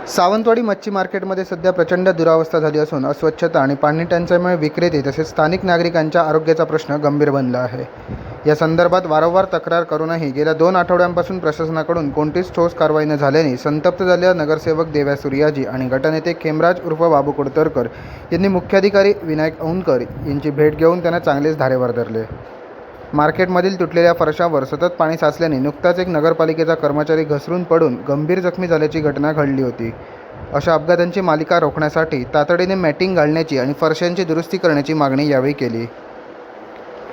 सावंतवाडी मच्छी मार्केटमध्ये सध्या प्रचंड दुरावस्था झाली असून अस्वच्छता आणि पाणी टंचाईमुळे विक्रेते तसेच स्थानिक नागरिकांच्या आरोग्याचा प्रश्न गंभीर बनला आहे। या संदर्भात वारंवार तक्रार करूनही गेल्या 2 आठवड्यांपासून प्रशासनाकडून कोणतीच ठोस कारवाई न झाल्याने संतप्त झालेल्या नगरसेवक देव्या सूर्याजी आणि गटनेते खेमराज उर्फ बाबू कुडतरकर यांनी मुख्याधिकारी विनायक औंधकर यांची भेट घेऊन त्यांना चांगलेच धारेवर धरले। मार्केटमधील तुटलेल्या फरशावर सतत पाणी साचल्याने नुकताच एक नगरपालिकेचा कर्मचारी घसरून पडून गंभीर जखमी झाल्याची घटना घडली होती। अशा अपघातांची मालिका रोखण्यासाठी तातडीने मॅटिंग घालण्याची आणि फरशांची दुरुस्ती करण्याची मागणी यावेळी केली।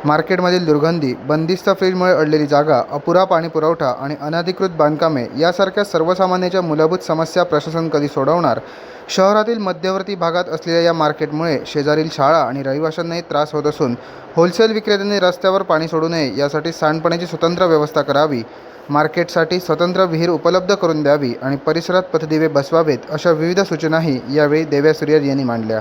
मार्केटमधील दुर्गंधी, बंदिस्त फ्रीजमुळे अडलेली जागा, अपुरा पाणी पुरवठा आणि अनधिकृत बांधकामे यासारख्या सर्वसामान्यांच्या मूलभूत समस्या प्रशासन कधी सोडवणार? शहरातील मध्यवर्ती भागात असलेल्या या मार्केटमुळे शेजारील शाळा आणि रहिवाशांनाही त्रास होत असून होलसेल विक्रेत्यांनी रस्त्यावर पाणी सोडू नये यासाठी सांडपाण्याची स्वतंत्र व्यवस्था करावी, मार्केटसाठी स्वतंत्र विहीर उपलब्ध करून द्यावी आणि परिसरात पथदिवे बसवावेत अशा विविध सूचनाही यावेळी देव्या सूर्याजी यांनी मांडल्या।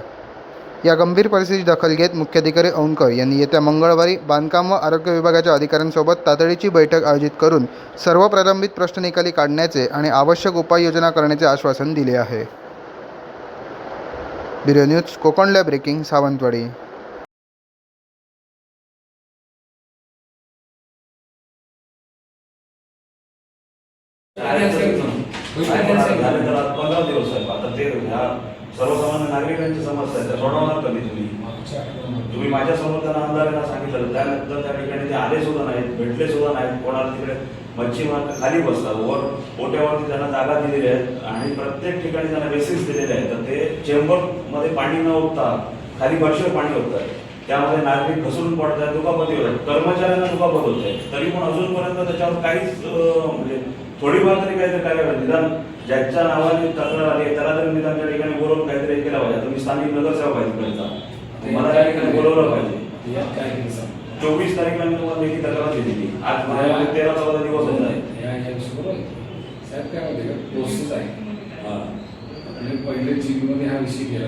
या गंभीर परिस्थितीची दखल घेत मुख्याधिकारी औंधकर यांनी येत्या मंगळवारी बांधकाम व आरोग्य विभागाच्या अधिकाऱ्यांसोबत तातडीची बैठक आयोजित करून सर्व प्रलंबित प्रश्न निकाली काढण्याचे आणि आवश्यक उपाययोजना करण्याचे आश्वासन दिले आहे। Bureau news Konkan lab breaking Sawantwadi. सर्वसामान्य नागरिकांची समस्या आहे त्या सोडवणार कधी तुम्ही माझ्यासमोर त्यांना आमदारांना सांगितलं, त्यानंतर त्या ठिकाणी ते आले सुद्धा नाहीत, भेटले सुद्धा नाहीत। कोणाला तिकडे मच्छी मार्केट खाली बसतात, वर ओट्यावरती त्यांना जागा दिलेली आहे आणि प्रत्येक ठिकाणी त्यांना बेसिस दिलेले आहेत, तर ते चेंबरमध्ये पाणी न उठता खाली वर्षभर पाणी होत आहे, त्यामध्ये नागरिक घसरून पडत आहेत, दुखापती होत आहेत, कर्मचाऱ्यांना दुखापत होत आहे, तरी पण अजूनपर्यंत त्याच्यावर काहीच म्हणजे थोडीफार तरी काहीतरी कार्य निदान ज्याच्या नावाने तक्रार आली त्याला तरी निदान त्या ठिकाणी बोलवून काहीतरी केला पाहिजे। तुम्ही स्थानिक नगरसेवक पाहिजे, मला त्या ठिकाणी बोलवलं पाहिजे। 24 तारीखला मी तुम्हाला लेखी तक्रार दिली, आज 13-14 दिवस होत आहे। पहिले जीवमध्ये हा विषय केला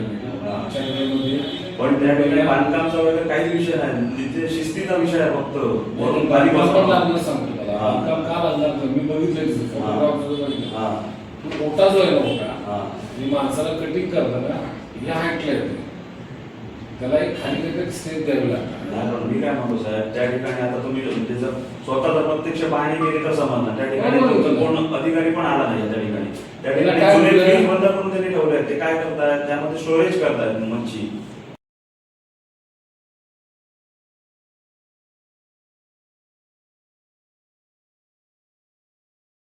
पण त्या ठिकाणी बांधकामचा वगैरे काहीच विषय नाही, तिथे शिस्तीचा विषय आहे फक्त। वरून खाली बांधकाम का बांधणार मी बघितलं मोठा जो आहे ना मोठा मी माणसाला कटिंग करतो ना या हाईटला येते, त्याला एक खाली काहीतरी स्टेप द्यावी लागणार। मी काय म्हणतो साहेब, त्या ठिकाणी आता तुम्ही जर स्वतःचा प्रत्यक्ष पाहणी केली तर समजणार, त्या ठिकाणी कोण अधिकारी पण आला नाही त्या ठिकाणी बंद करून त्यांनी ठेवले, ते काय करतायत त्यामध्ये स्टोरेज करतायत मच्छी।